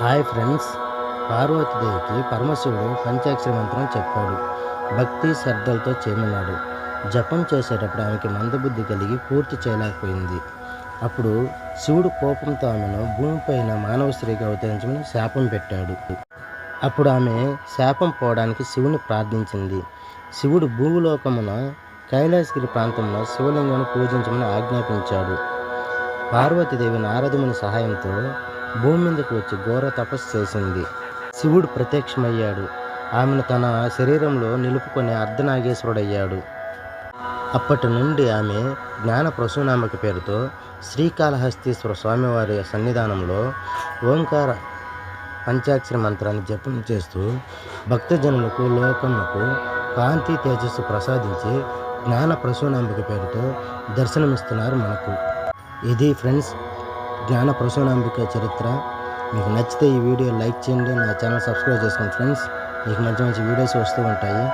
Hi friends, పార్వతీదేవికి పరమశివుడు పంచాక్షరి మంత్రం చెప్పాడు. భక్తి శ్రద్ధలతో చేయమన్నాడు. జపం చేసేటప్పుడు ఆమెకి మందబుద్ధి కలిగి పూర్తి చేయలేకపోయింది. అప్పుడు శివుడు కోపంతో ఆమెను భూమిపైన మానవ స్త్రీగా అవతరించమని శాపం పెట్టాడు. అప్పుడు ఆమె శాపం పోవడానికి శివుని ప్రార్థించింది. శివుడు భూలోకమున కైలాసగిరి ప్రాంతంలో శివలింగాన్ని పూజించమని ఆజ్ఞాపించాడు. పార్వతీదేవి నారదుని సహాయంతో భూమి మీదకు వచ్చి ఘోర తపస్సు చేసింది. శివుడు ప్రత్యక్షమయ్యాడు. ఆమెను తన శరీరంలో నిలుపుకొని అర్ధనాగేశ్వరుడయ్యాడు. అప్పటి నుండి ఆమె జ్ఞాన ప్రసూనాంబిక పేరుతో శ్రీకాళహస్తీశ్వర స్వామివారి సన్నిధానంలో ఓంకార పంచాక్షరి మంత్రాన్ని జపం చేస్తూ భక్తజనులకు లోకములకు కాంతి తేజస్సు ప్రసాదించి జ్ఞాన ప్రసూనాంబిక పేరుతో దర్శనమిస్తున్నారు మనకు. ఇది ఫ్రెండ్స్ జ్ఞాన ప్రసూనాంబిక చరిత్ర. మీకు నచ్చితే ఈ వీడియో లైక్ చేయండి, నా ఛానల్ సబ్స్క్రైబ్ చేసుకోండి ఫ్రెండ్స్. మీకు మంచి మంచి వీడియోస్ వస్తూ ఉంటాయి.